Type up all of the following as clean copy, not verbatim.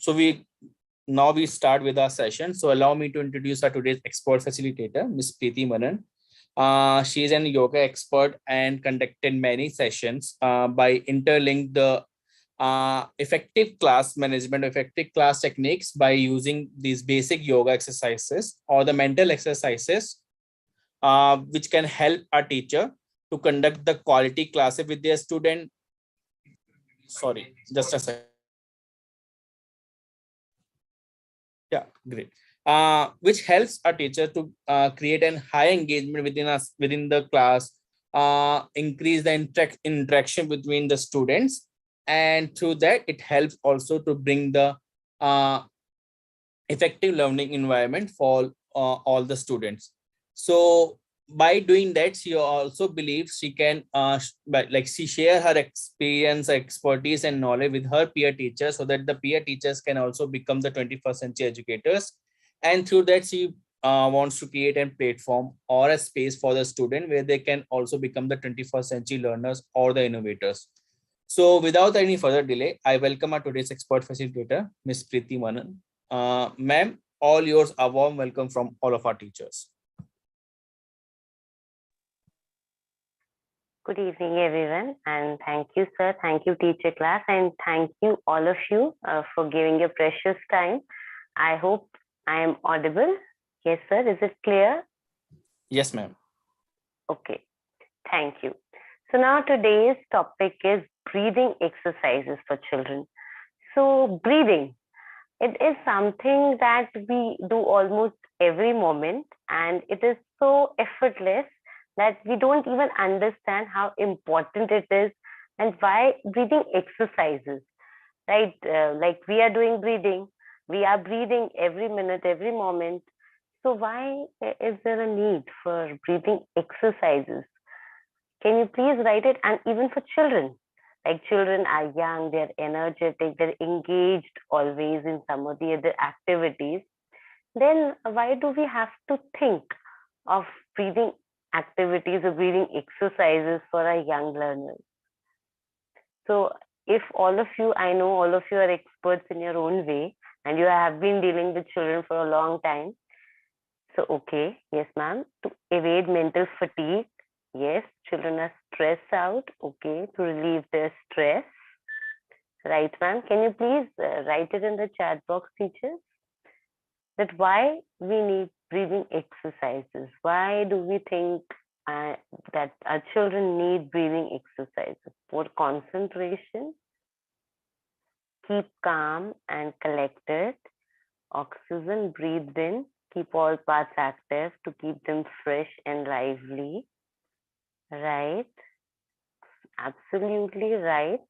So now we start with our session. So allow me to introduce our today's expert facilitator, Ms. Preeti Manan. She is an yoga expert and conducted many sessions by interlinked the effective class management, effective class techniques by using these basic yoga exercises or the mental exercises, which can help a teacher to conduct the quality classes with their student. Sorry, just a second. Yeah, great. Which helps a teacher to create a high engagement within the class, increase the interaction between the students, and through that it helps also to bring the uh, effective learning environment for all the students. So by doing that, she also believes she can she share her experience, expertise and knowledge with her peer teachers, so that the peer teachers can also become the 21st century educators. And through that, she wants to create a platform or a space for the student where they can also become the 21st century learners or the innovators. So without any further delay, I welcome our today's expert facilitator, Ms. Preeti Manan. Ma'am, all yours, a warm welcome from all of our teachers. Good evening, everyone, and thank you, sir. Thank you, teacher class, and thank you, all of you, for giving your precious time. I hope I am audible. Yes, sir. Is it clear? Yes, ma'am. Okay. Thank you. So now today's topic is breathing exercises for children. So breathing, it is something that we do almost every moment, and it is so effortless that we don't even understand how important it is and why breathing exercises, right? Like we are doing breathing, we are breathing every minute, every moment. So why is there a need for breathing exercises? Can you please write it? And even for children, like children are young, they're energetic, they're engaged always in some of the other activities. Then why do we have to think of breathing activities or breathing exercises for our young learners? So if all of you, I know all of you are experts in your own way and you have been dealing with children for a long time. So, okay, yes, ma'am, to evade mental fatigue. Yes, children are stressed out. Okay, to relieve their stress. Right, ma'am. Can you please write it in the chat box, teachers? That why we need breathing exercises. Why do we think that our children need breathing exercises? For concentration, keep calm and collected, oxygen breathed in, keep all parts active to keep them fresh and lively. Right, absolutely right.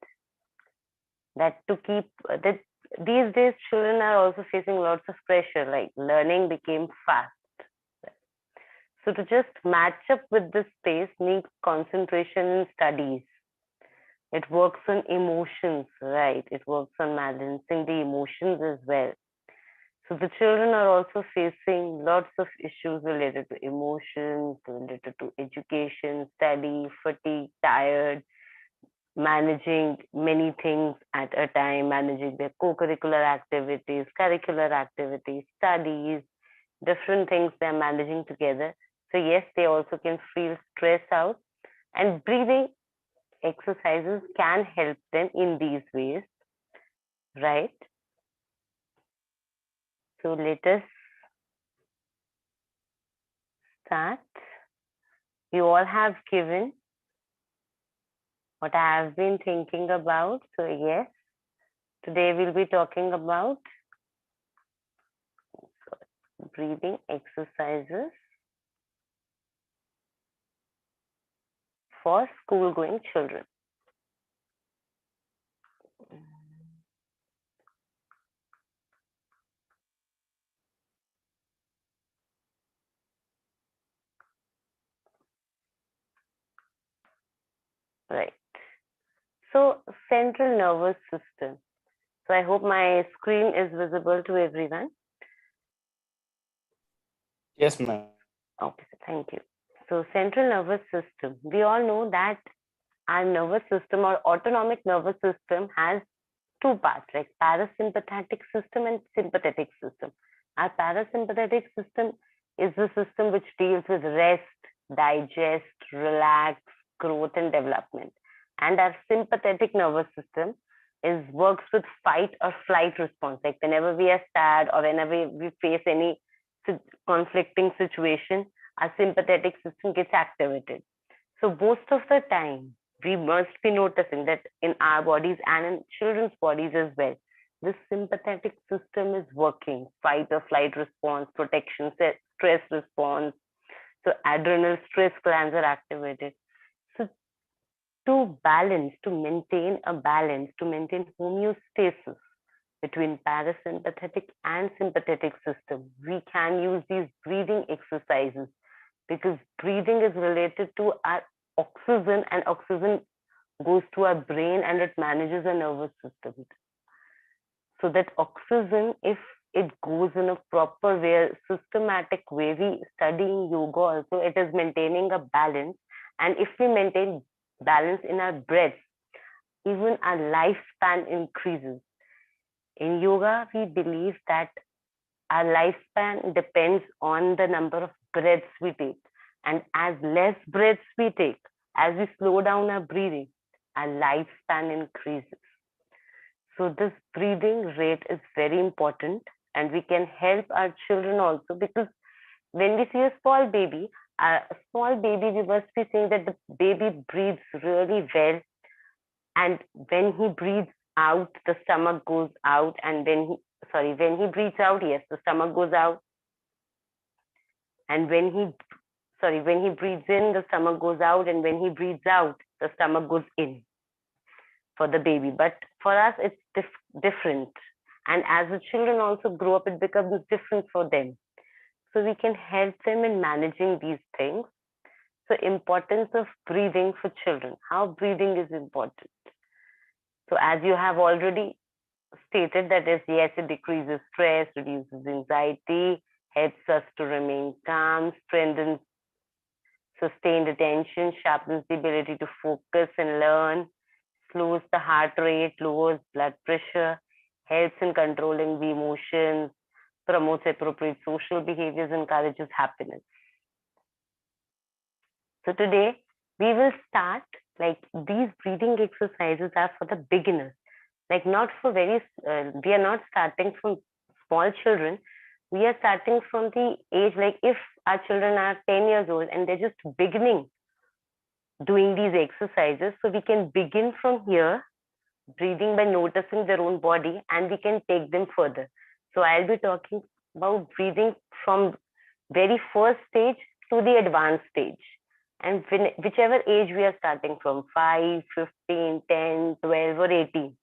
That to keep that these days children are also facing lots of pressure, like learning became fast. So to just match up with this pace needs concentration in studies. It works on emotions, right? It works on balancing the emotions as well. So the children are also facing lots of issues related to emotions, related to education, study, fatigue, tired, managing many things at a time, managing their co-curricular activities, curricular activities, studies, different things they're managing together. So yes, they also can feel stressed out, and breathing exercises can help them in these ways, right? So let us start. You all have given what I have been thinking about. So yes, today we'll be talking about breathing exercises for school-going children. Right. So central nervous system. So I hope my screen is visible to everyone. Yes, ma'am. Okay, thank you. So central nervous system. We all know that our nervous system or autonomic nervous system has two parts, like parasympathetic system and sympathetic system. Our parasympathetic system is the system which deals with rest, digest, relax, growth, and development. And our sympathetic nervous system is works with fight or flight response. Like whenever we are sad or whenever we face any conflicting situation, our sympathetic system gets activated. So most of the time, we must be noticing that in our bodies and in children's bodies as well, this sympathetic system is working. Fight or flight response, protection, stress response. So adrenal stress glands are activated. So to balance, to maintain a balance, to maintain homeostasis between parasympathetic and sympathetic system, we can use these breathing exercises, because breathing is related to our oxygen, and oxygen goes to our brain and it manages our nervous system. So that oxygen, if it goes in a proper way, systematic way, we study in yoga also, it is maintaining a balance. And if we maintain balance in our breath, even our lifespan increases. In yoga, we believe that our lifespan depends on the number of breaths we take. And as less breaths we take, as we slow down our breathing, our lifespan increases. So this breathing rate is very important, and we can help our children also, because when we see a small baby, we must be saying that the baby breathes really well. And when he breathes out, the stomach goes out. And when he breathes out, yes, the stomach goes out. And when he breathes in, the stomach goes out. And when he breathes out, the stomach goes in for the baby. But for us, it's different. And as the children also grow up, it becomes different for them. So we can help them in managing these things. So importance of breathing for children, how breathing is important. So as you have already stated, that is, yes, it decreases stress, reduces anxiety, helps us to remain calm, strengthens sustained attention, sharpens the ability to focus and learn, slows the heart rate, lowers blood pressure, helps in controlling the emotions, promotes appropriate social behaviors, encourages happiness. So today we will start, like, these breathing exercises are for the beginners, like not for we are not starting from small children. We are starting from the age, like if our children are 10 years old and they're just beginning doing these exercises, so we can begin from here, breathing by noticing their own body, and we can take them further. So I'll be talking about breathing from very first stage to the advanced stage. And whichever age we are starting from, 5, 15, 10, 12, or 18,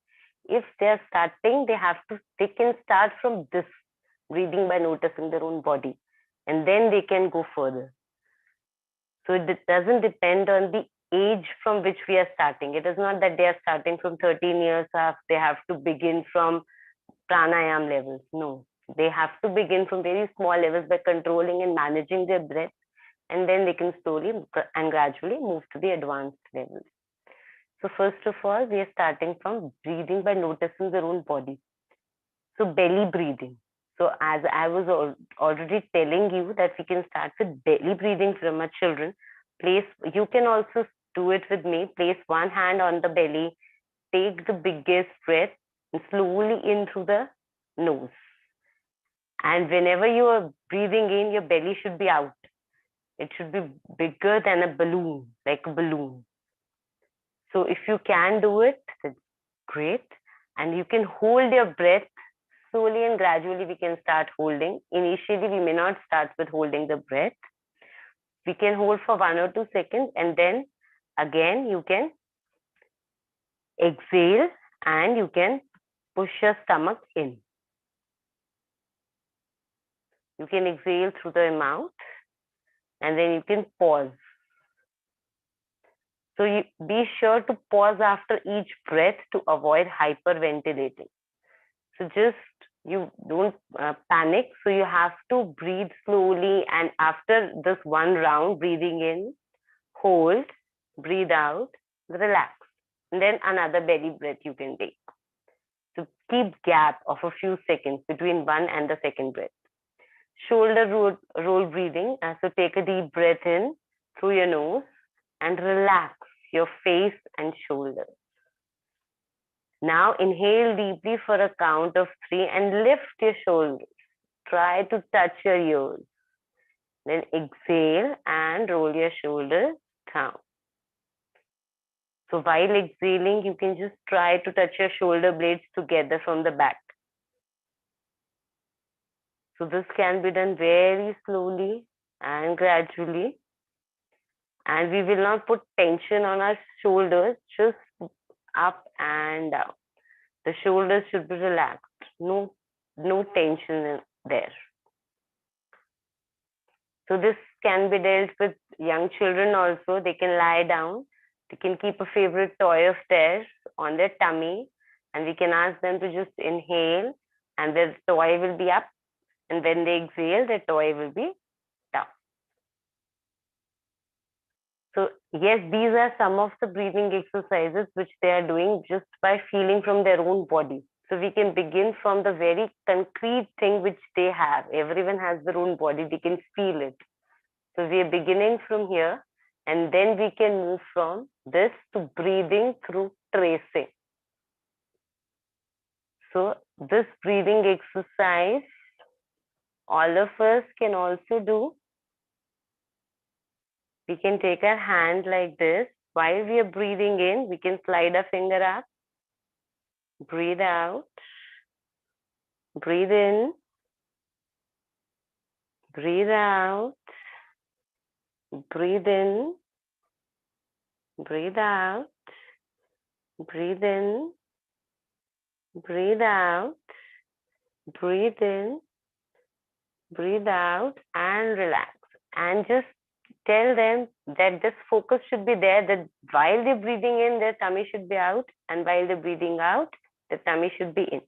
if they're starting, they can start from this, breathing by noticing their own body, and then they can go further. So it doesn't depend on the age from which we are starting. It is not that they are starting from 13 years, they have to begin from pranayam levels. No, they have to begin from very small levels by controlling and managing their breath, and then they can slowly and gradually move to the advanced levels. So first of all, we are starting from breathing by noticing their own body. So belly breathing. So as I was already telling you that we can start with belly breathing from our children. You can also do it with me. Place one hand on the belly, take the biggest breath, and slowly in through the nose. And whenever you are breathing in, your belly should be out. It should be bigger than a balloon, like a balloon. So if you can do it, that's great. And you can hold your breath slowly and gradually. We can start holding. Initially, we may not start with holding the breath. We can hold for 1 or 2 seconds, and then again you can exhale and you can push your stomach in. You can exhale through the mouth, and then you can pause. So you be sure to pause after each breath to avoid hyperventilating. So just you don't panic. So you have to breathe slowly, and after this one round, breathing in, hold, breathe out, relax, and then another belly breath you can take. So keep gap of a few seconds between one and the second breath. Shoulder roll breathing. So take a deep breath in through your nose and relax your face and shoulders. Now inhale deeply for a count of 3 and lift your shoulders. Try to touch your ears. Then exhale and roll your shoulders down. So while exhaling, you can just try to touch your shoulder blades together from the back. So this can be done very slowly and gradually. And we will not put tension on our shoulders, just up and down. The shoulders should be relaxed. No tension there. So this can be dealt with young children also. They can lie down. They can keep a favorite toy of theirs on their tummy, and we can ask them to just inhale, and their toy will be up, and when they exhale, their toy will be down. So yes, these are some of the breathing exercises which they are doing just by feeling from their own body. So we can begin from the very concrete thing which they have. Everyone has their own body. They can feel it. So we are beginning from here, and then we can move from this to breathing through tracing. So this breathing exercise, all of us can also do. We can take our hand like this. While we are breathing in, we can slide our finger up. Breathe out. Breathe in. Breathe out. Breathe in. Breathe out. Breathe in. Breathe out. Breathe in. Breathe out and relax. And just tell them that this focus should be there, that while they're breathing in, their tummy should be out, and while they're breathing out, the tummy should be in.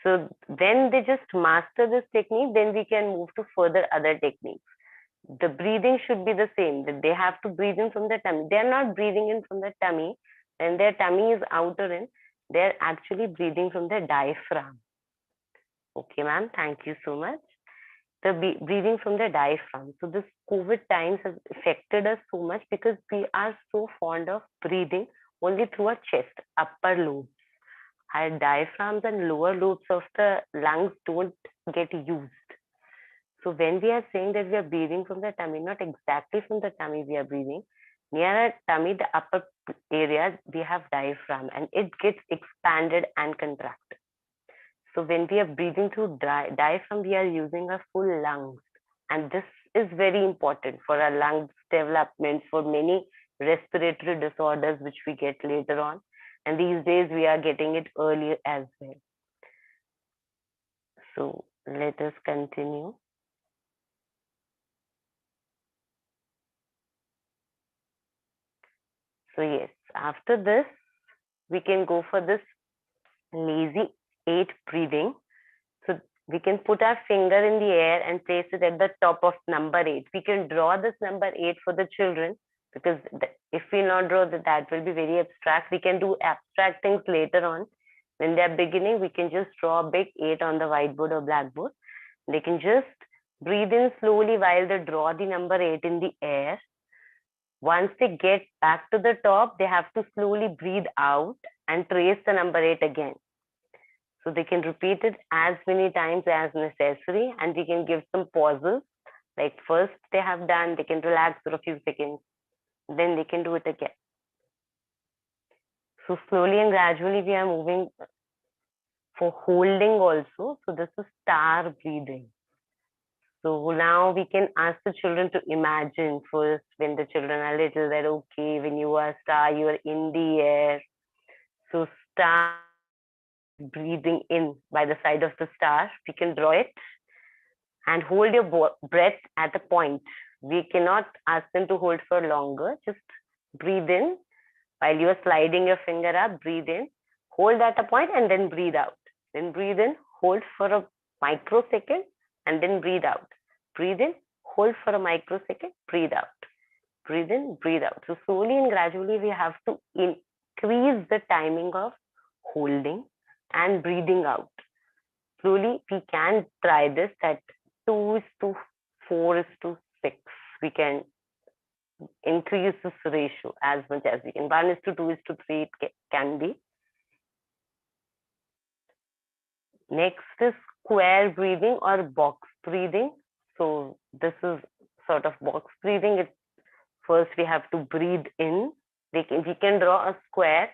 So when they just master this technique, then we can move to further other techniques. The breathing should be the same, that they have to breathe in from the tummy. They're not breathing in from the tummy, and their tummy is outer in. They're actually breathing from the diaphragm. Okay, ma'am, thank you so much. The breathing from the diaphragm. So this COVID times has affected us so much because we are so fond of breathing only through our chest, upper lobes. Our diaphragms and lower lobes of the lungs don't get used. So when we are saying that we are breathing from the tummy, not exactly from the tummy we are breathing. Near our tummy, the upper area, we have diaphragm and it gets expanded and contracted. So when we are breathing through diaphragm, we are using our full lungs. And this is very important for our lungs development, for many respiratory disorders, which we get later on. And these days we are getting it earlier as well. So let us continue. So yes, after this, we can go for this lazy 8 breathing. So we can put our finger in the air and place it at the top of number 8. We can draw this number 8 for the children because if we not draw that will be very abstract. We can do abstract things later on. When they're beginning, we can just draw a big 8 on the whiteboard or blackboard. They can just breathe in slowly while they draw the number 8 in the air. Once they get back to the top, they have to slowly breathe out and trace the number 8 again. So they can repeat it as many times as necessary, and we can give some pauses. Like first they have done, they can relax for a few seconds, then they can do it again. So slowly and gradually we are moving for holding also. So this is star breathing. So now we can ask the children to imagine first when the children are little that okay, when you are star, you are in the air. So star breathing in by the side of the star, we can draw it and hold your breath at a point. We cannot ask them to hold for longer. Just breathe in while you are sliding your finger up, breathe in, hold at a point and then breathe out. Then breathe in, hold for a microsecond and then breathe out. Breathe in, hold for a microsecond, breathe out. Breathe in, breathe out. So slowly and gradually we have to increase the timing of holding and breathing out. Slowly, we can try this at 2 is to 4 is to 6. We can increase this ratio as much as we can. 1 is to 2 is to 3 it can be. Next is square breathing or box breathing. So this is sort of box breathing. First we have to breathe in. We can draw a square.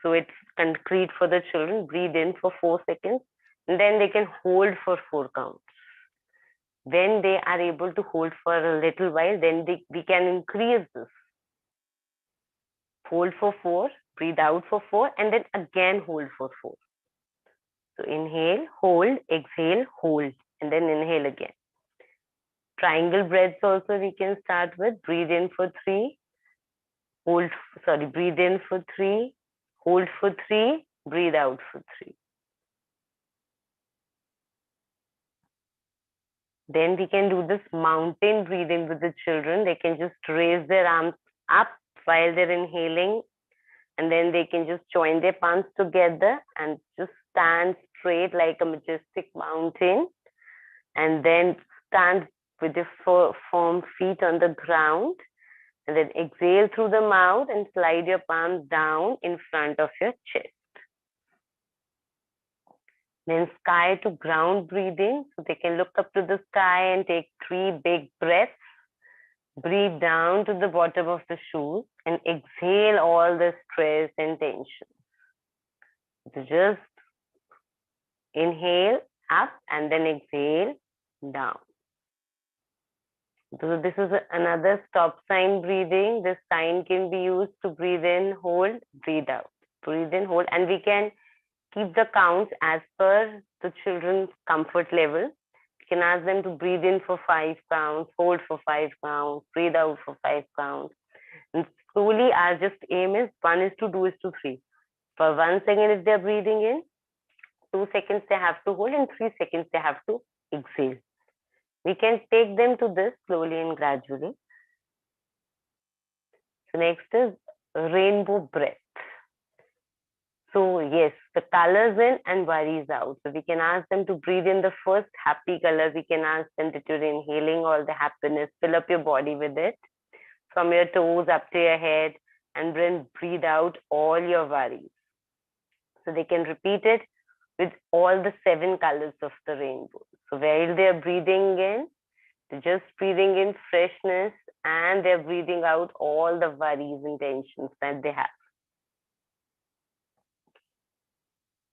So it's concrete for the children. Breathe in for 4 seconds. And then they can hold for 4 counts. When they are able to hold for a little while, then we can increase this. Hold for 4, breathe out for 4, and then again hold for 4. So inhale, hold, exhale, hold, and then inhale again. Triangle breaths also we can start with. Breathe in for 3, breathe in for 3, hold for 3, breathe out for 3. Then we can do this mountain breathing with the children. They can just raise their arms up while they're inhaling, and then they can just join their palms together and just stand straight like a majestic mountain, and then stand with your firm feet on the ground, and then exhale through the mouth and slide your palms down in front of your chest. Then sky to ground breathing. So they can look up to the sky and take 3 big breaths. Breathe down to the bottom of the shoes and exhale all the stress and tension. So just inhale up and then exhale down. So this is another stop sign breathing. This sign can be used to breathe in, hold, breathe out. Breathe in, hold, and we can keep the counts as per the children's comfort level. You can ask them to breathe in for 5 counts, hold for 5 counts, breathe out for 5 counts. And slowly our just aim is 1 is to 2 is to 3. For 1 second if they're breathing in, 2 seconds they have to hold, and 3 seconds they have to exhale. We can take them to this slowly and gradually. So next is rainbow breath. So yes, the colors in and worries out. So we can ask them to breathe in the first happy color. We can ask them that you're inhaling all the happiness, fill up your body with it from your toes up to your head, and then breathe out all your worries. So they can repeat it with all the 7 colors of the rainbow. So while they're breathing in, they're just breathing in freshness, and they're breathing out all the worries and tensions that they have.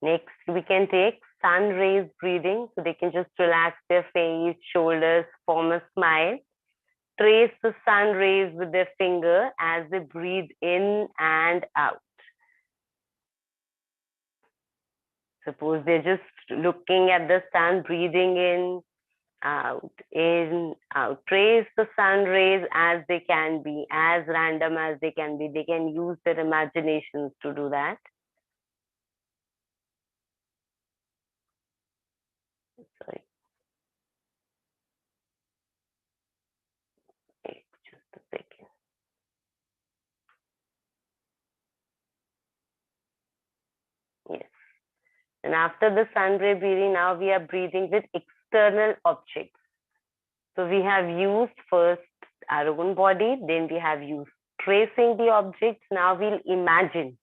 Next, we can take sun rays breathing. So they can just relax their face, shoulders, form a smile. Trace the sun rays with their finger as they breathe in and out. Suppose they're just looking at the sun, breathing in, out. Trace the sun rays as they can be, as random as they can be. They can use their imaginations to do that. Sorry. Okay, just a second. Yes. And after the sun ray breathing, now we are breathing with external objects. So we have used first our own body, then we have used tracing the objects. Now we'll imagine.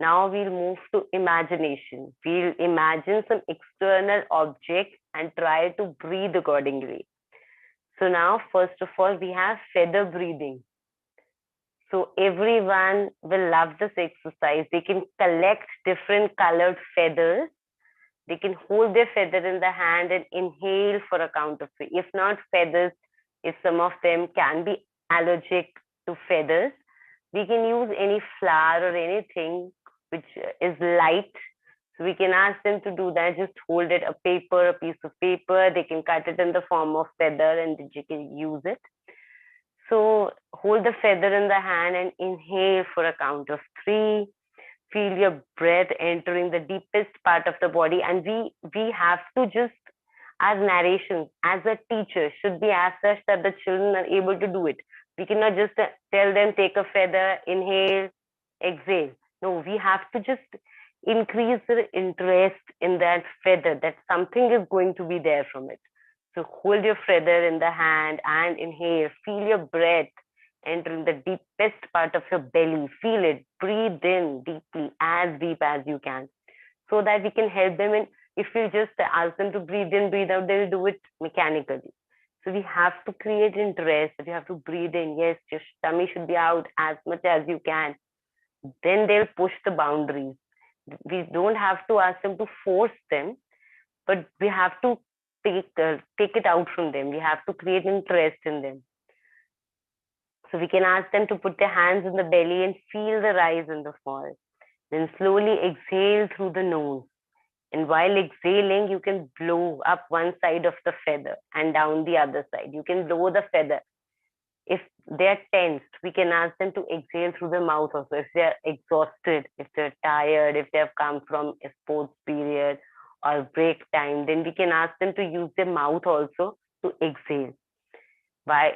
Now we'll move to imagination. We'll imagine some external object and try to breathe accordingly. So now, first of all, we have feather breathing. So everyone will love this exercise. They can collect different colored feathers. They can hold their feather in the hand and inhale for a count of 3. If not feathers, if some of them can be allergic to feathers, we can use any flower or anything which is light. So we can ask them to do that. Just hold it, a piece of paper. They can cut it in the form of feather and you can use it. So hold the feather in the hand and inhale for a count of 3. Feel your breath entering the deepest part of the body. And we have to just, as narrations, as a teacher, should be as such that the children are able to do it. We cannot just tell them, take a feather, inhale, exhale. No, we have to just increase their interest in that feather, that something is going to be there from it. So hold your feather in the hand and inhale, feel your breath enter in the deepest part of your belly, feel it, breathe in deeply, as deep as you can, so that we can help them in. If we just ask them to breathe in, breathe out, they'll do it mechanically. So we have to create interest. We have to breathe in. Yes, your tummy should be out as much as you can. Then they'll push the boundaries. We don't have to ask them to force them, but we have to take it out from them. We have to create interest in them. So we can ask them to put their hands in the belly and feel the rise and the fall. Then slowly exhale through the nose. And while exhaling, you can blow up one side of the feather and down the other side. You can blow the feather. If they're tensed, we can ask them to exhale through the mouth also. If they're exhausted, if they're tired, if they've come from a sports period or break time, then we can ask them to use their mouth also to exhale. By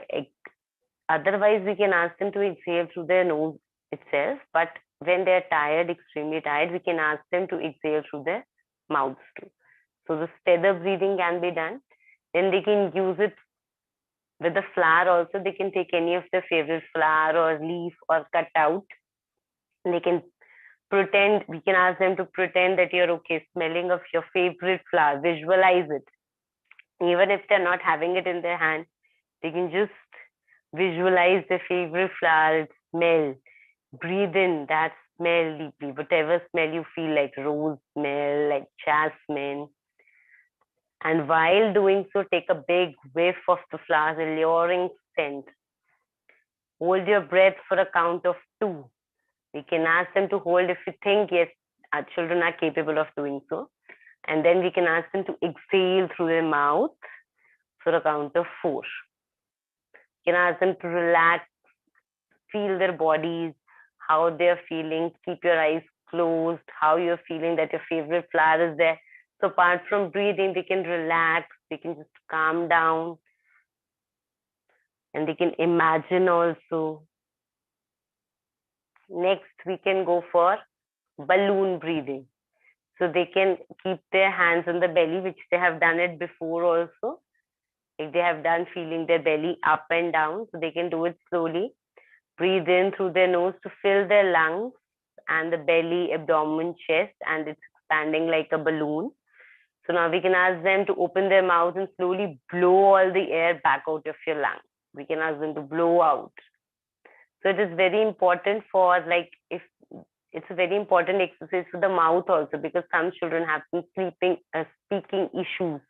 Otherwise, we can ask them to exhale through their nose itself. But when they're tired, extremely tired, we can ask them to exhale through their mouths too. So this feather breathing can be done. Then they can use it with the flower also. They can take any of their favorite flower or leaf or cut out. And they can pretend, we can ask them to pretend that you're okay, smelling of your favorite flower, visualize it. Even if they're not having it in their hand, they can just visualize their favorite flower, smell, breathe in that smell deeply, whatever smell you feel, like rose smell, like jasmine. And while doing so, take a big whiff of the flower's alluring scent. Hold your breath for a count of 2. We can ask them to hold if we think, yes, our children are capable of doing so. And then we can ask them to exhale through their mouth for a count of 4. You can ask them to relax, feel their bodies, how they're feeling. Keep your eyes closed, how you're feeling that your favorite flower is there. So apart from breathing, they can relax, they can just calm down, and they can imagine also. Next, we can go for balloon breathing. So they can keep their hands on the belly, which they have done it before also. If they have done feeling their belly up and down, so they can do it slowly. Breathe in through their nose to fill their lungs and the belly, abdomen, chest, and it's expanding like a balloon. So now we can ask them to open their mouth and slowly blow all the air back out of your lungs. We can ask them to blow out. So it is very important for, like, if it's a very important exercise for the mouth also, because some children have some speaking issues.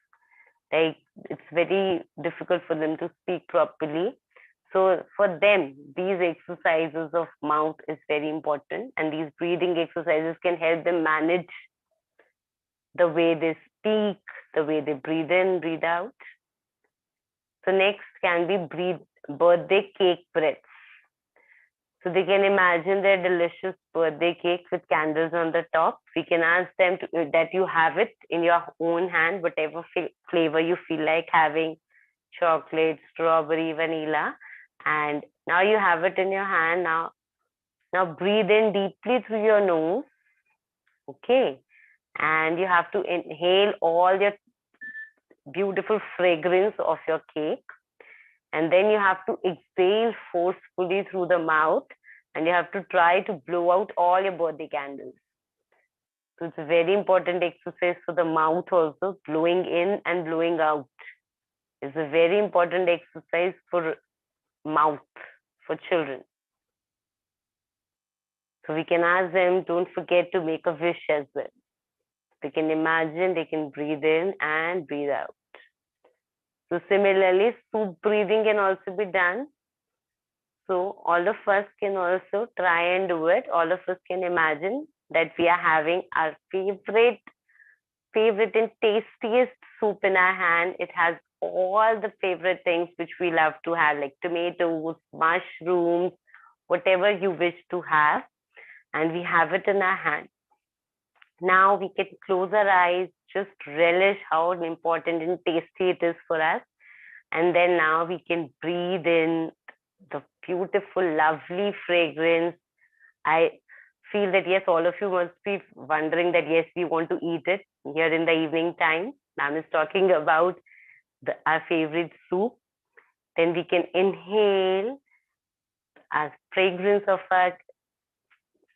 Like, it's very difficult for them to speak properly. So for them, these exercises of mouth is very important, and these breathing exercises can help them manage the way they speak, the way they breathe in, breathe out. So next can be birthday cake breaths. So they can imagine their delicious birthday cake with candles on the top. We can ask them that you have it in your own hand, whatever flavor you feel like having, chocolate, strawberry, vanilla. And now you have it in your hand. Now breathe in deeply through your nose. Okay. And you have to inhale all your beautiful fragrance of your cake. And then you have to exhale forcefully through the mouth, and you have to try to blow out all your birthday candles. So it's a very important exercise for the mouth also. Blowing in and blowing out is a very important exercise for mouth, for children. So we can ask them, don't forget to make a wish as well. They can imagine, they can breathe in and breathe out. So similarly, soup breathing can also be done. So all of us can also try and do it. All of us can imagine that we are having our favorite and tastiest soup in our hand. It has all the favorite things which we love to have, like tomatoes, mushrooms, whatever you wish to have. And we have it in our hand. Now we can close our eyes, just relish how important and tasty it is for us. And then now we can breathe in the beautiful, lovely fragrance. I feel that yes, all of you must be wondering that yes, we want to eat it here in the evening time. Ma'am is talking about our favorite soup. Then we can inhale a fragrance of our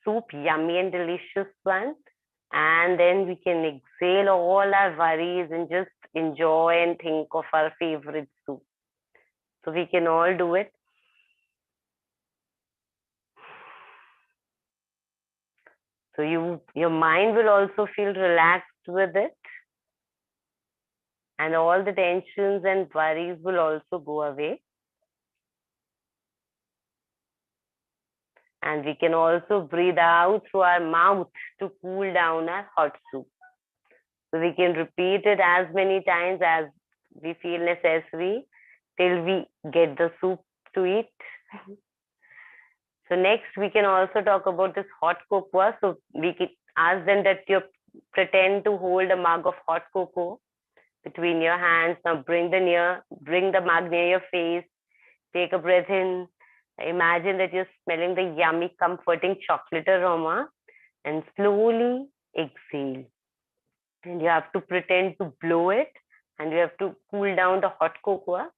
soup, yummy and delicious one. And then we can exhale all our worries and just enjoy and think of our favorite soup. So we can all do it. So your mind will also feel relaxed with it. And all the tensions and worries will also go away. And we can also breathe out through our mouth to cool down our hot soup. So we can repeat it as many times as we feel necessary till we get the soup to eat. So next we can also talk about this hot cocoa. So we can ask them that you pretend to hold a mug of hot cocoa between your hands. Now bring the mug near your face. Take a breath in. Imagine that you're smelling the yummy, comforting chocolate aroma and slowly exhale. And you have to pretend to blow it and you have to cool down the hot cocoa.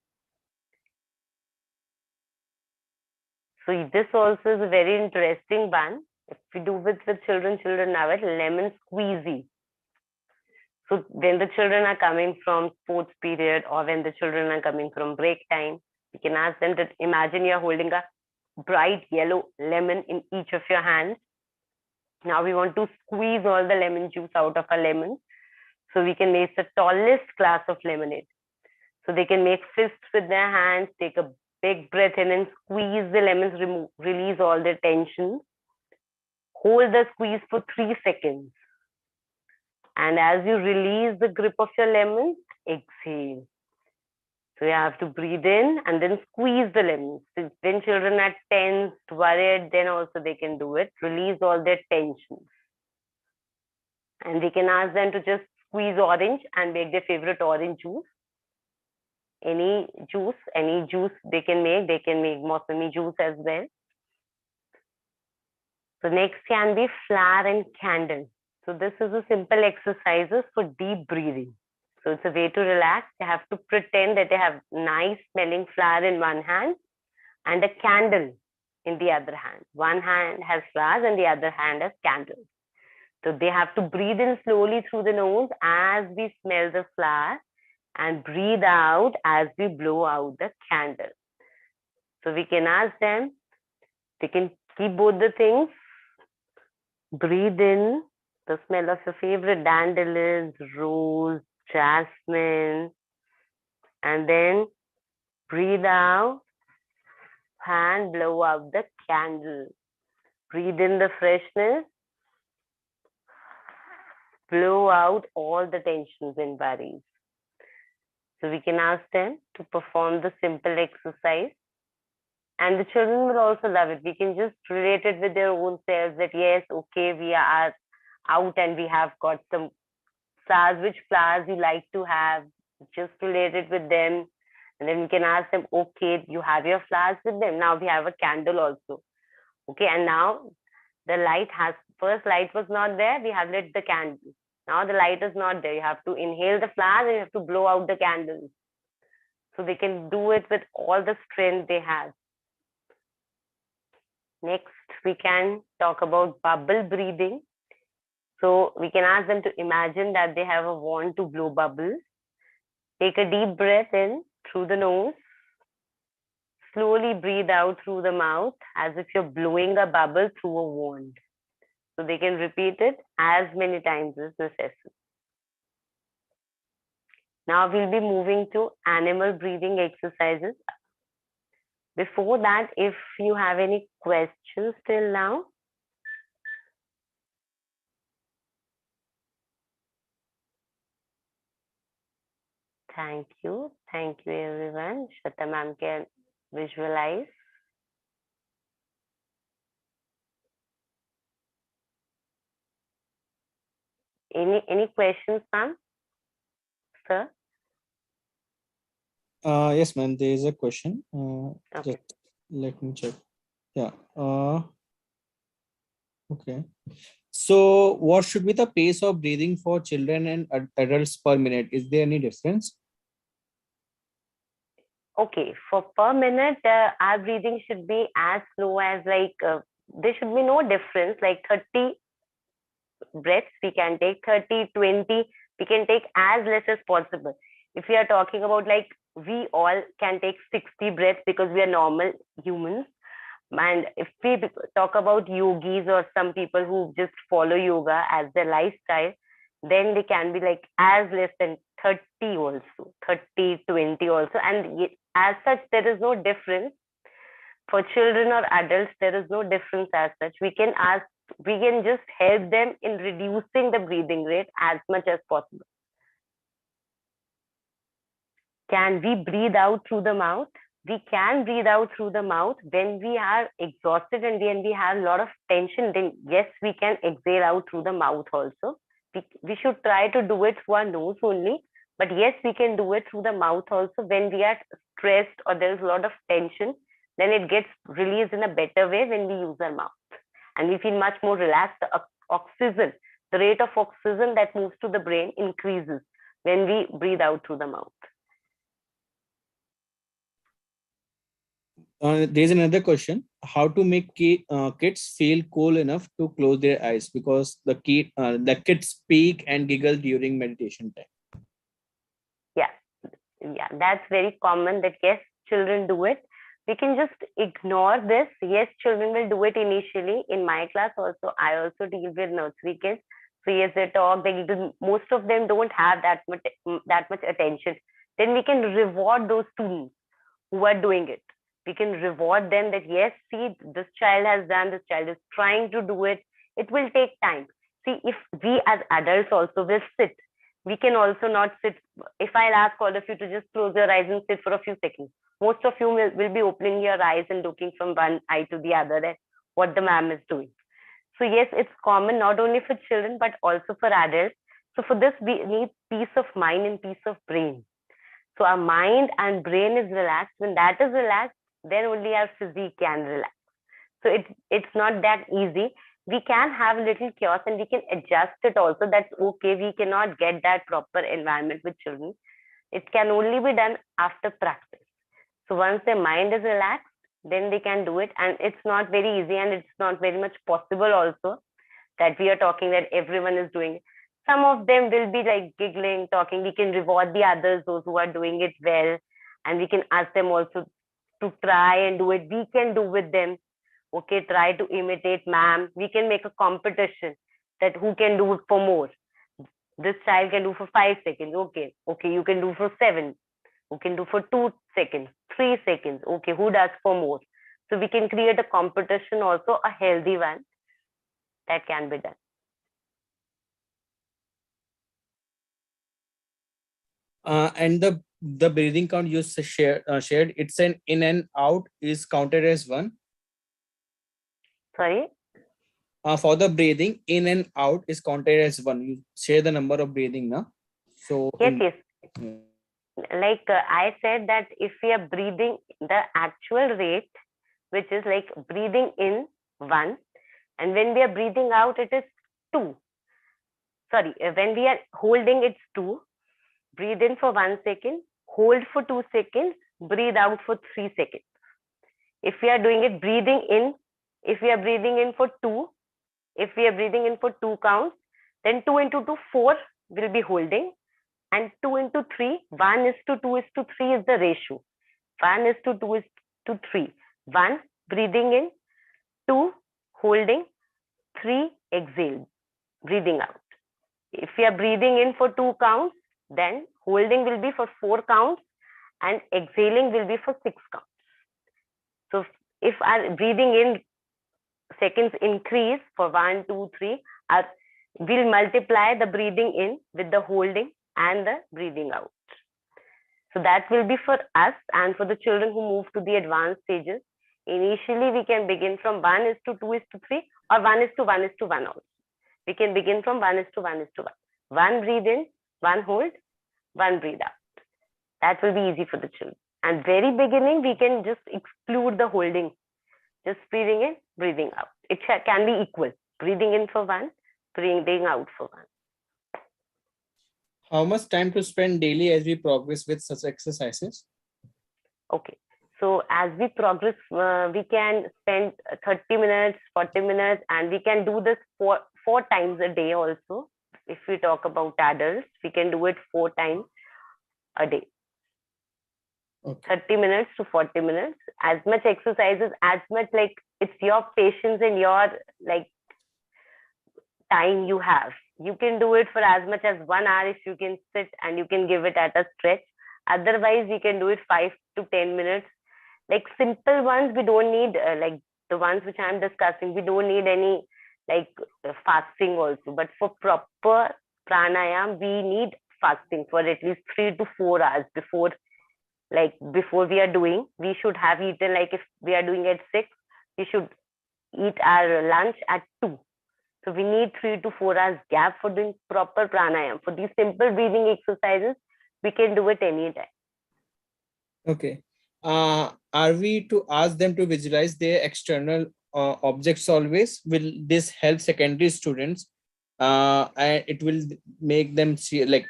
So this also is a very interesting one. If we do with children now it lemon squeezy. So when the children are coming from sports period or when the children are coming from break time, you can ask them to imagine you're holding a bright yellow lemon in each of your hands. Now we want to squeeze all the lemon juice out of a lemon. So we can make the tallest glass of lemonade. So they can make fists with their hands, take a big breath in and squeeze the lemons, release all their tension. Hold the squeeze for 3 seconds. And as you release the grip of your lemon, exhale. So you have to breathe in and then squeeze the lemons. So when children are tensed, worried, then also they can do it. Release all their tensions. And we can ask them to just squeeze orange and make their favorite orange juice. Any juice they can make. They can make Mosami juice as well. So next can be flower and candle. So this is a simple exercises for deep breathing. So it's a way to relax. They have to pretend that they have nice smelling flower in one hand and a candle in the other hand. One hand has flowers and the other hand has candles. So they have to breathe in slowly through the nose as we smell the flower and breathe out as we blow out the candle. So we can ask them, they can keep both the things. Breathe in the smell of your favorite dandelions, rose, jasmine, and then breathe out and blow out the candle. Breathe in the freshness, blow out all the tensions and worries. So we can ask them to perform the simple exercise. And the children will also love it. We can just relate it with their own selves that yes, okay, we are out and we have got some flowers. Which flowers you like to have? Just relate it with them. And then we can ask them, okay, you have your flowers with them. Now we have a candle also. Okay, and now the light has, first light was not there. We have lit the candle. Now the light is not there. You have to inhale the flowers and you have to blow out the candles. So they can do it with all the strength they have. Next, we can talk about bubble breathing. So we can ask them to imagine that they have a wand to blow bubbles. Take a deep breath in through the nose. Slowly breathe out through the mouth as if you're blowing a bubble through a wand. So they can repeat it as many times as necessary. Now we'll be moving to animal breathing exercises. Before that, if you have any questions till now. Thank you. Thank you, everyone. Shweta ma'am can visualize. Any questions, ma'am? Sir? Yes, ma'am. There is a question. Okay. Just let me check. Yeah. Okay. So, what should be the pace of breathing for children and adults per minute? Is there any difference? Okay, for per minute, our breathing should be as slow as like there should be no difference. Like 30 breaths, we can take 30, 20, we can take as less as possible. If we are talking about like we all can take 60 breaths because we are normal humans. And if we talk about yogis or some people who just follow yoga as their lifestyle, then they can be like as less than 30 also, 30, 20 also. And as such, there is no difference for children or adults. There is no difference as such. We can just help them in reducing the breathing rate as much as possible. Can we breathe out through the mouth? We can breathe out through the mouth when we are exhausted and when we have a lot of tension. Then yes, we can exhale out through the mouth also. We should try to do it through our nose only, but yes, we can do it through the mouth also when we are stressed or there is a lot of tension. Then it gets released in a better way when we use our mouth, and we feel much more relaxed. The oxygen, the rate of oxygen that moves to the brain increases when we breathe out through the mouth. There's another question: how to make kids feel cool enough to close their eyes? Because the kids speak and giggle during meditation time. Yeah, yeah, that's very common that yes, children do it. We can just ignore this. Yes, children will do it initially. In my class also, I also deal with nursery kids. So yes, they talk. Most of them don't have that much attention. Then we can reward those students who are doing it. We can reward them that yes, see, this child has done, this child is trying to do it. It will take time. See, if we as adults also will sit, we can also not sit. If I'll ask all of you to just close your eyes and sit for a few seconds, most of you will be opening your eyes and looking from one eye to the other at what the ma'am is doing. So yes, it's common not only for children but also for adults. So for this, we need peace of mind and peace of brain. So our mind and brain is relaxed. When that is relaxed, then only our physique can relax. So it's not that easy. We can have a little chaos and we can adjust it also. That's okay. We cannot get that proper environment with children. It can only be done after practice. So once their mind is relaxed, then they can do it. And it's not very easy and it's not very much possible also that we are talking that everyone is doing it. Some of them will be like giggling, talking. We can reward the others, those who are doing it well, and we can ask them also to try and do it. We can do with them. Okay, try to imitate ma'am. We can make a competition that who can do it for more. This child can do for 5 seconds. Okay, you can do for 7. Who can do for 2 seconds, 3 seconds. Okay, who does for more? So we can create a competition also, a healthy one that can be done. And the breathing count you shared, it's an in and out is counted as one. Sorry. For the breathing, in and out is counted as one. You share the number of breathing now. So Yes. Like I said that if we are breathing the actual rate, which is like breathing in 1, and when we are breathing out, it is 2. Sorry, when we are holding, it's 2. Breathe in for 1 second, hold for 2 seconds, breathe out for 3 seconds. If we are doing it breathing in, if we are breathing in for 2, if we are breathing in for 2 counts, then 2 into 2, 4 will be holding, and 2 into 3, 1 is to 2 is to 3 is the ratio. 1 is to 2 is to 3. 1 breathing in, 2 holding, 3 exhale, breathing out. If we are breathing in for 2 counts, then holding will be for 4 counts and exhaling will be for 6 counts. So if our breathing in seconds increase for 1, 2, 3, we'll multiply the breathing in with the holding and the breathing out. So that will be for us, and for the children who move to the advanced stages, initially we can begin from 1 is to 2 is to 3 or 1 is to 1 is to 1 also. We can begin from 1 is to 1 is to 1. 1 breathe in, 1 hold, 1 breathe out. That will be easy for the children. And very beginning, we can just exclude the holding. Just breathing in, breathing out. It can be equal. breathing in for 1, breathing out for 1. How much time to spend daily as we progress with such exercises? Okay. So as we progress, we can spend 30 minutes, 40 minutes, and we can do this four times a day also. If we talk about adults, we can do it 4 times a day. Okay. 30 minutes to 40 minutes. As much exercises, as much like it's your patience and your like time you have. You can do it for as much as 1 hour if you can sit and you can give it at a stretch. Otherwise, you can do it 5 to 10 minutes. Like simple ones, we don't need like the ones which I'm discussing. We don't need any like fasting also. But for proper pranayam, we need fasting for at least 3 to 4 hours before we are doing. We should have eaten, like if we are doing at 6, we should eat our lunch at 2. So we need 3 to 4 hours gap for doing proper pranayam. For these simple breathing exercises, we can do it anytime. Okay. Are we to ask them to visualize their external objects always? Will this help secondary students? And it will make them see, like,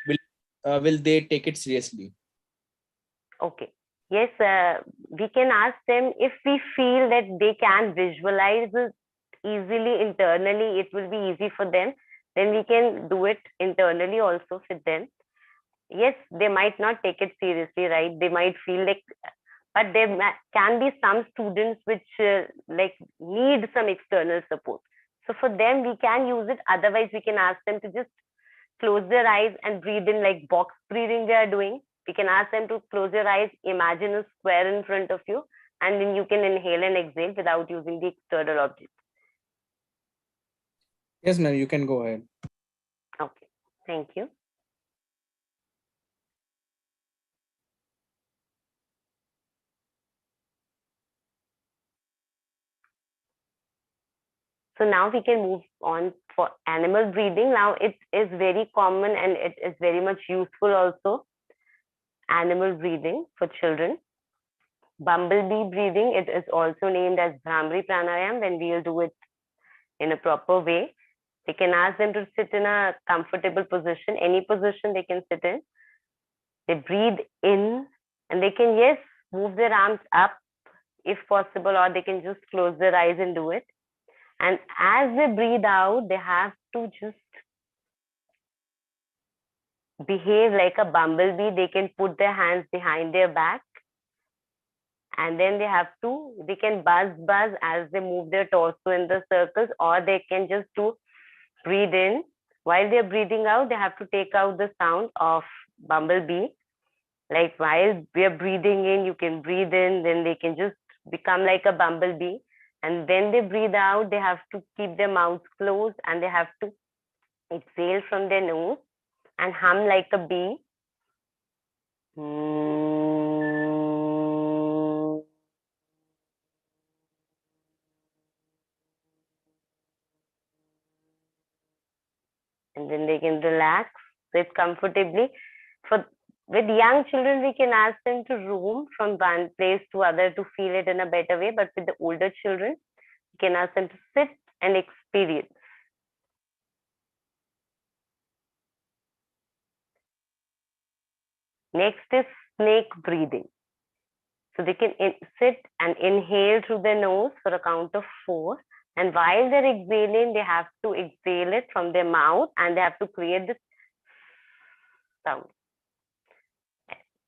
will they take it seriously? Okay. Yes, we can ask them if we feel that they can visualize it easily internally, it will be easy for them. Then we can do it internally also with them. Yes, they might not take it seriously, right? They might feel like, but there can be some students which like need some external support. So for them, we can use it. Otherwise, we can ask them to just close their eyes and breathe in, like box breathing they are doing. We can ask them to close your eyes, imagine a square in front of you, and then you can inhale and exhale without using the external object. Yes, ma'am, you can go ahead. Okay, thank you. So now we can move on for animal breathing. Now it is very common and it is very much useful also. Animal breathing for children. Bumblebee breathing, it is also named as Bhramari Pranayam when we will do it in a proper way. They can ask them to sit in a comfortable position, any position they can sit in. They breathe in and they can, yes, move their arms up if possible, or they can just close their eyes and do it. And as they breathe out, they have to just behave like a bumblebee. They can put their hands behind their back and then they can buzz as they move their torso in the circles, or they can just do breathe in. While they're breathing out, they have to take out the sound of bumblebee. Like while we're breathing in, you can breathe in, then they can just become like a bumblebee. And then they breathe out, they have to keep their mouths closed and they have to exhale from their nose and hum like a bee. And then they can relax, sit comfortably. With young children, we can ask them to roam from one place to other to feel it in a better way. But with the older children, we can ask them to sit and experience. Next is snake breathing. So they can sit and inhale through their nose for a count of 4. And while they're exhaling, they have to exhale it from their mouth and they have to create this sound.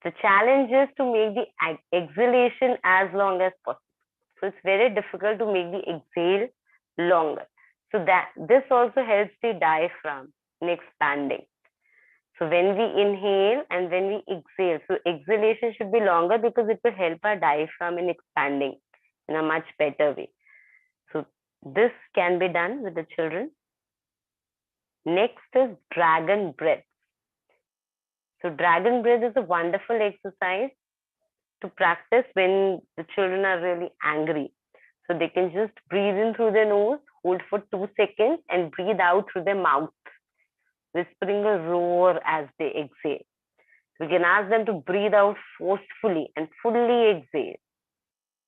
The challenge is to make the exhalation as long as possible. So it's very difficult to make the exhale longer. So that this also helps the diaphragm in expanding. So when we inhale and when we exhale, so exhalation should be longer because it will help our diaphragm in expanding in a much better way. So this can be done with the children. Next is dragon breath. So dragon breath is a wonderful exercise to practice when the children are really angry. So they can just breathe in through their nose, hold for 2 seconds and breathe out through their mouth, whispering a roar as they exhale. We can ask them to breathe out forcefully and fully exhale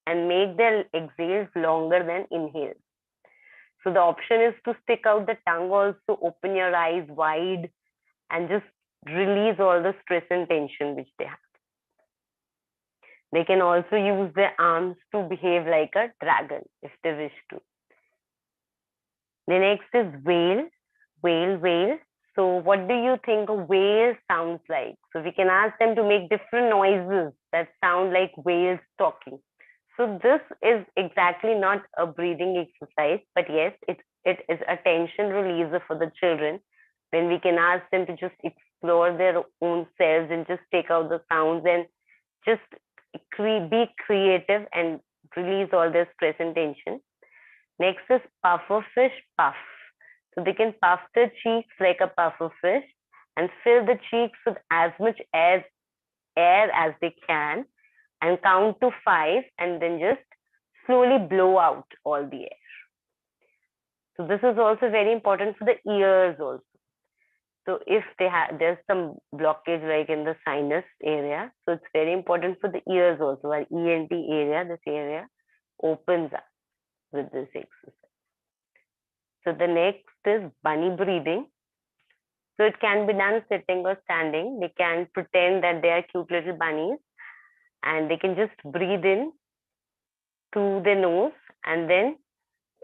and make their exhales longer than inhales. So the option is to stick out the tongue also, open your eyes wide, and just release all the stress and tension which they have. They can also use their arms to behave like a dragon if they wish to. The next is whale, whale. So what do you think a whale sounds like? So we can ask them to make different noises that sound like whales talking. So this is exactly not a breathing exercise, but yes, it is a tension releaser for the children. Then we can ask them to just explore their own selves and just take out the sounds and just be creative and release all their stress and tension. Next is pufferfish puff. So they can puff their cheeks like a pufferfish and fill the cheeks with as much air as they can and count to 5 and then just slowly blow out all the air. So this is also very important for the ears also. So if there's some blockage like in the sinus area, so it's very important for the ears also. Our ENT area, this area opens up with this exercise. So the next is bunny breathing. So it can be done sitting or standing. They can pretend that they are cute little bunnies and they can just breathe in through the nose and then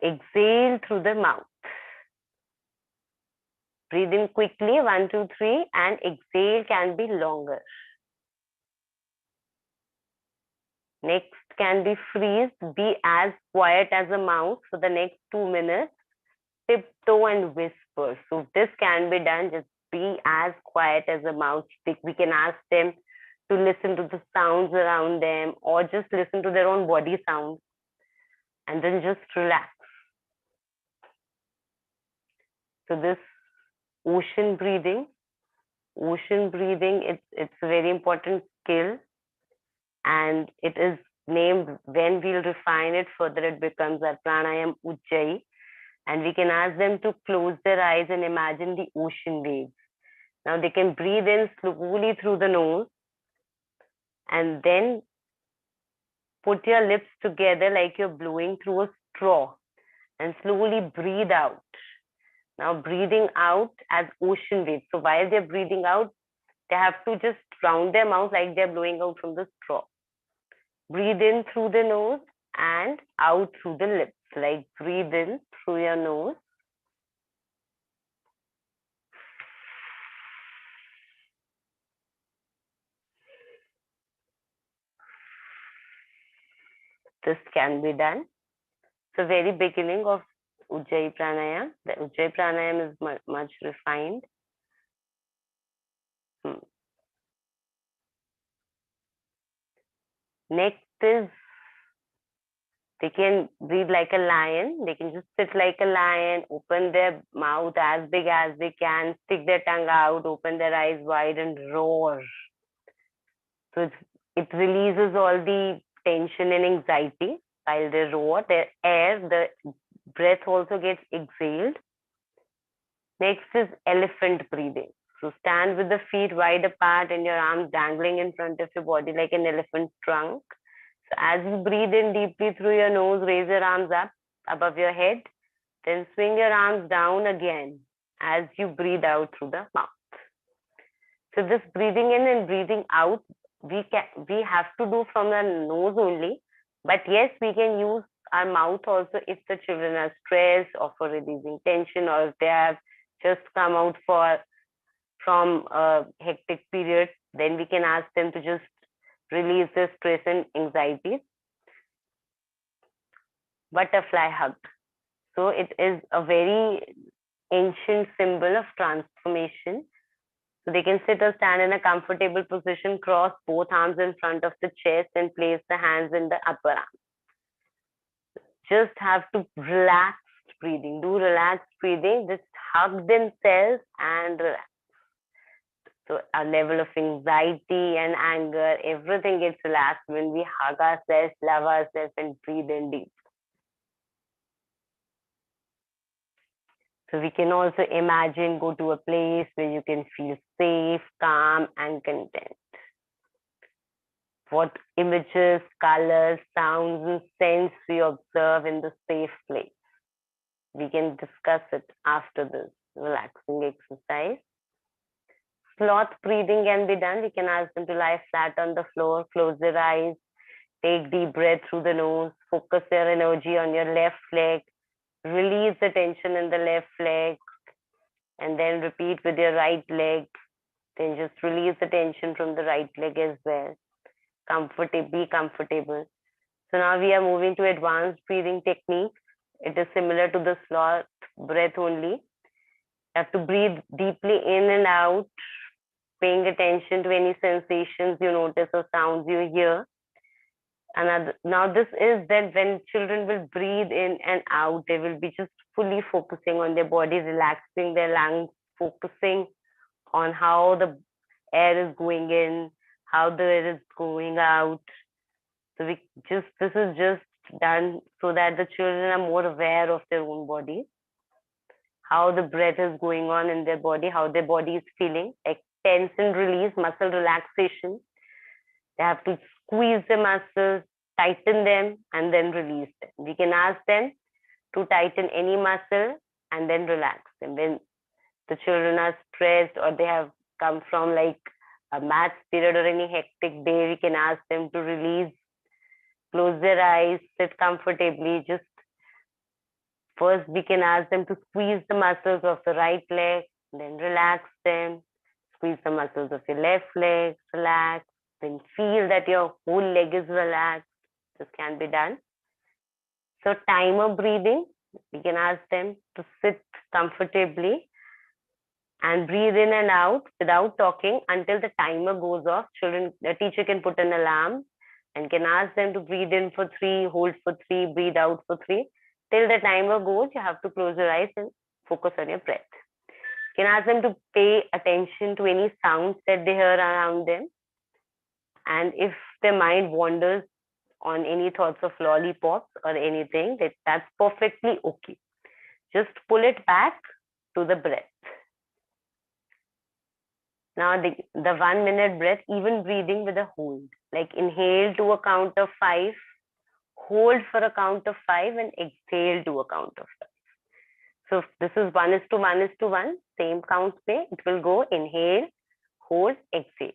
exhale through the mouth. Breathe in quickly, 1, 2, 3, and exhale can be longer. Next can be freeze. Be as quiet as a mouse for the next 2 minutes. Tiptoe and whisper. So this can be done. Just be as quiet as a mouse. We can ask them to listen to the sounds around them or just listen to their own body sounds and then just relax. So this ocean breathing, it's a very important skill and it is named, when we'll refine it further, it becomes our pranayam ujjayi. And we can ask them to close their eyes and imagine the ocean waves. Now they can breathe in slowly through the nose and then put your lips together like you're blowing through a straw and slowly breathe out. Now breathing out as ocean waves. So while they're breathing out, they have to just round their mouth like they're blowing out from the straw. Breathe in through the nose and out through the lips. Like breathe in through your nose. This can be done. So very beginning of Ujjayi Pranayam. The Ujjayi Pranayam is much refined. Next is they can breathe like a lion. They can just sit like a lion, open their mouth as big as they can, stick their tongue out, open their eyes wide and roar. So it releases all the tension and anxiety while they roar. Their air, the breath also gets exhaled. Next is elephant breathing. So stand with the feet wide apart and your arms dangling in front of your body like an elephant trunk. So as you breathe in deeply through your nose, raise your arms up above your head. Then swing your arms down again as you breathe out through the mouth. So this breathing in and breathing out, we have to do from the nose only. But yes, we can use our mouth also if the children are stressed or for releasing tension, or if they have just come out from a hectic period, then we can ask them to just release the stress and anxiety. Butterfly hug. So it is a very ancient symbol of transformation. So they can sit or stand in a comfortable position, cross both arms in front of the chest and place the hands in the upper arm. Just have to relax breathing. Do relaxed breathing. Just hug themselves and relax. So our level of anxiety and anger, everything gets relaxed when we hug ourselves, love ourselves, and breathe in deep. So we can also imagine, go to a place where you can feel safe, calm, and content. What images, colors, sounds, and scents we observe in the safe place. We can discuss it after this relaxing exercise. Sloth breathing can be done. We can ask them to lie flat on the floor, close their eyes, take deep breath through the nose, focus your energy on your left leg, release the tension in the left leg, and then repeat with your right leg. Then just release the tension from the right leg as well. Be comfortable. So now we are moving to advanced breathing techniques. It is similar to the sloth breath only. You have to breathe deeply in and out, paying attention to any sensations you notice or sounds you hear. And now this is that when children will breathe in and out, they will be just fully focusing on their body, relaxing their lungs, focusing on how the air is going in, how the air is going out. So this is just done so that the children are more aware of their own body, how the breath is going on in their body, how their body is feeling, like tense and release, muscle relaxation. They have to squeeze the muscles, tighten them, and then release them. We can ask them to tighten any muscle and then relax them. When the children are stressed or they have come from like a math period or any hectic day, we can ask them to release, close their eyes, sit comfortably. Just first, we can ask them to squeeze the muscles of the right leg, then relax them. Squeeze the muscles of your left leg, relax. Then feel that your whole leg is relaxed. This can be done. So timer breathing, we can ask them to sit comfortably and breathe in and out without talking until the timer goes off. The teacher can put an alarm and can ask them to breathe in for 3, hold for 3, breathe out for 3. Till the timer goes, you have to close your eyes and focus on your breath. You can ask them to pay attention to any sounds that they hear around them. And if their mind wanders on any thoughts of lollipops or anything, that's perfectly okay. Just pull it back to the breath. Now the 1 minute breath, even breathing with a hold. Like inhale to a count of 5, hold for a count of 5, and exhale to a count of 5. So this is 1:1:1, same count way. It will go inhale, hold, exhale.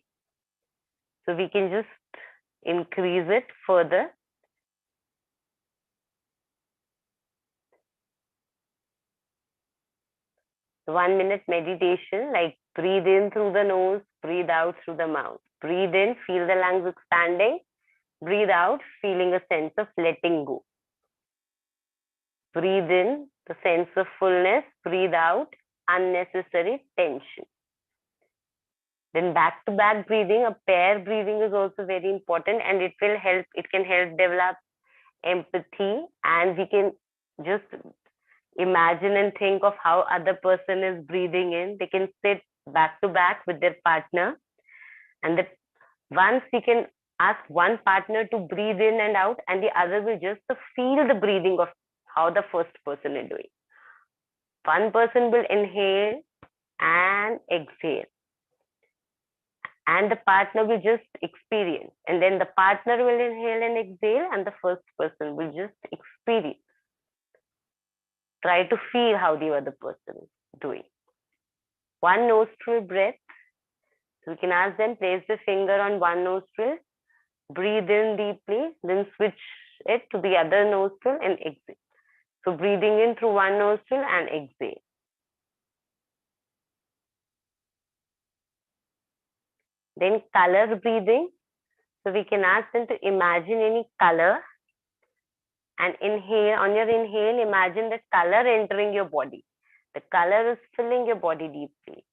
So we can just increase it further. The 1 minute meditation, like breathe in through the nose, breathe out through the mouth. Breathe in, feel the lungs expanding. Breathe out, feeling a sense of letting go. Breathe in, the sense of fullness. Breathe out, unnecessary tension. Then back-to-back breathing, a pair breathing is also very important, and it can help develop empathy, and we can just imagine and think of how other person is breathing in. They can sit back-to-back with their partner, and once we can ask one partner to breathe in and out, and the other will just feel the breathing of how the first person is doing. One person will inhale and exhale, and the partner will just experience. And then the partner will inhale and exhale, and the first person will just experience. Try to feel how the other person is doing. One nostril breath. So we can ask them, place the finger on one nostril, breathe in deeply, then switch it to the other nostril and exhale. So breathing in through one nostril and exhale. Then color breathing. So we can ask them to imagine any color and inhale. On your inhale, imagine the color entering your body. The color is filling your body deeply.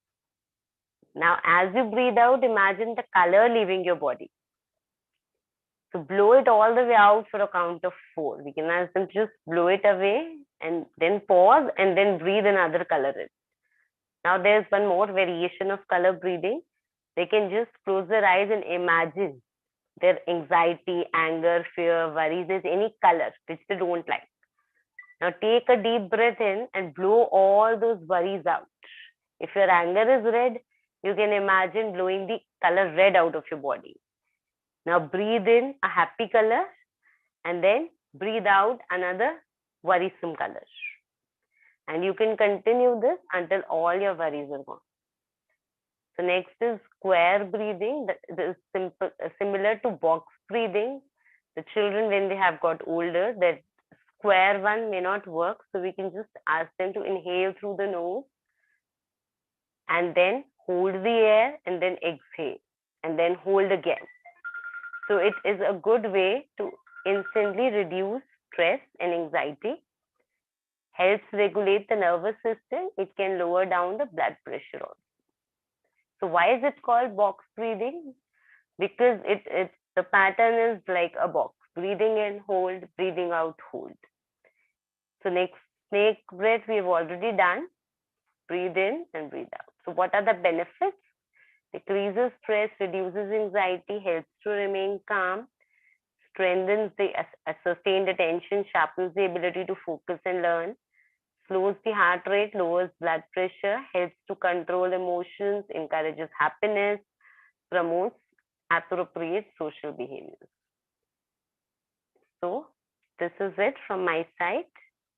Now, as you breathe out, imagine the color leaving your body. So blow it all the way out for a count of 4. We can ask them to just blow it away and then pause and then breathe another color in. Now there's one more variation of color breathing. They can just close their eyes and imagine their anxiety, anger, fear, worries, there's any color which they don't like. Now take a deep breath in and blow all those worries out. If your anger is red, you can imagine blowing the color red out of your body. Now breathe in a happy color and then breathe out another worrisome color. And you can continue this until all your worries are gone. So next is square breathing. That is simple, similar to box breathing. The children, when they have got older, that square one may not work. So we can just ask them to inhale through the nose and then hold the air and then exhale and then hold again. So it is a good way to instantly reduce stress and anxiety, helps regulate the nervous system. It can lower down the blood pressure also. So why is it called box breathing? Because it's the pattern is like a box: breathing in, hold, breathing out, hold. So next, snake breath we've already done: breathe in and breathe out. So what are the benefits? Decreases stress, reduces anxiety, helps to remain calm, strengthens the sustained attention, sharpens the ability to focus and learn, slows the heart rate, lowers blood pressure, helps to control emotions, encourages happiness, promotes appropriate social behaviors. So, this is it from my side.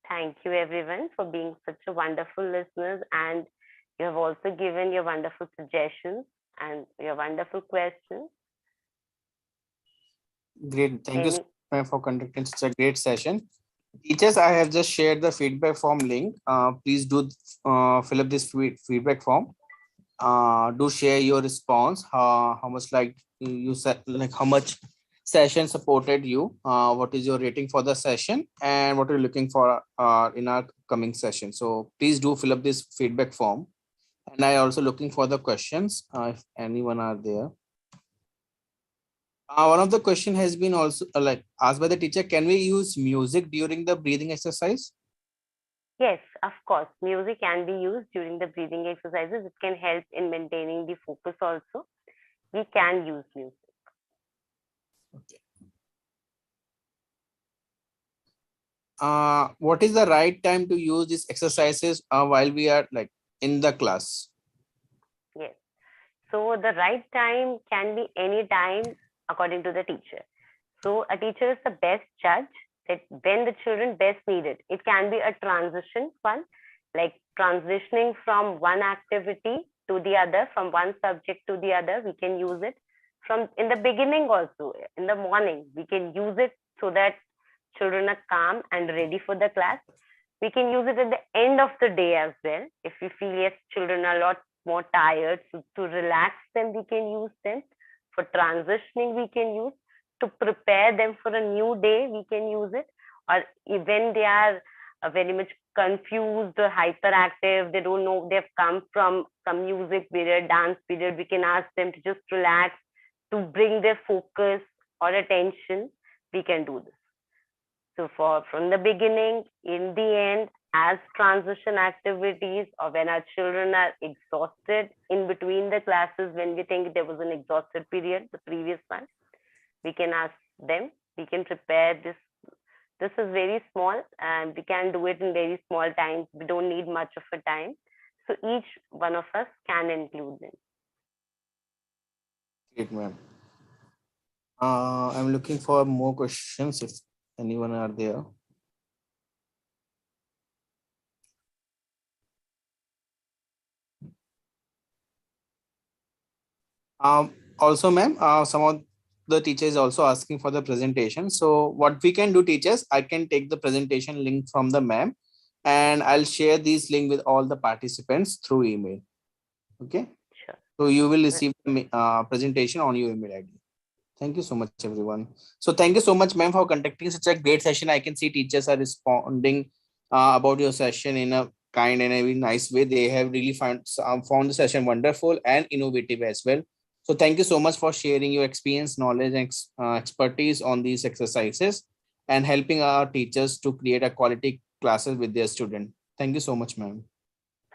Thank you, everyone, for being such a wonderful listeners, and you have also given your wonderful suggestions and your wonderful questions. Great. Thank you so Any much, ma'am, for conducting such a great session. Teachers, I have just shared the feedback form link. Please do fill up this feedback form. Do share your response. How much like you said, like how much session supported you? What is your rating for the session, and what are you looking for in our coming session? So please do fill up this feedback form. And I also looking for the questions if anyone are there. One of the question has been also like asked by the teacher. Can we use music during the breathing exercise? Yes, of course, music can be used during the breathing exercises. It can help in maintaining the focus also. We can use music. Okay. What is the right time to use these exercises while we are like in the class? Yes. So the right time can be any time according to the teacher. So a teacher is the best judge that when the children best need it. It can be a transition one, like transitioning from one activity to the other, from one subject to the other. We can use it from in the beginning also, in the morning. We can use it so that children are calm and ready for the class. We can use it at the end of the day as well. If we feel yes, children are a lot more tired, so to relax them, we can use them. For transitioning, we can use to prepare them for a new day, we can use it. Or when they are very much confused or hyperactive, they don't know, they've come from some music period, dance period, we can ask them to just relax, to bring their focus or attention. We can do this. So for from the beginning, in the end, as transition activities, or when our children are exhausted in between the classes, when we think there was an exhausted period, the previous one, we can ask them. We can prepare this. This is very small, and we can do it in very small times. We don't need much of a time. So each one of us can include them. Great, ma'am. I'm looking for more questions if anyone are there. Also, ma'am, some of the teachers also asking for the presentation. So what we can do, teachers, I can take the presentation link from the ma'am, and I'll share this link with all the participants through email. Okay. Sure. So you will receive the presentation on your email ID. Thank you so much, everyone. So thank you so much, ma'am, for conducting such a great session. I can see teachers are responding about your session in a kind and a very nice way. They have really found the session wonderful and innovative as well. So thank you so much for sharing your experience, knowledge, and expertise on these exercises and helping our teachers to create a quality classes with their student. Thank you so much, ma'am.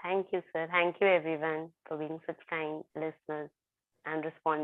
Thank you, sir. Thank you, everyone, for being such kind listeners and responders.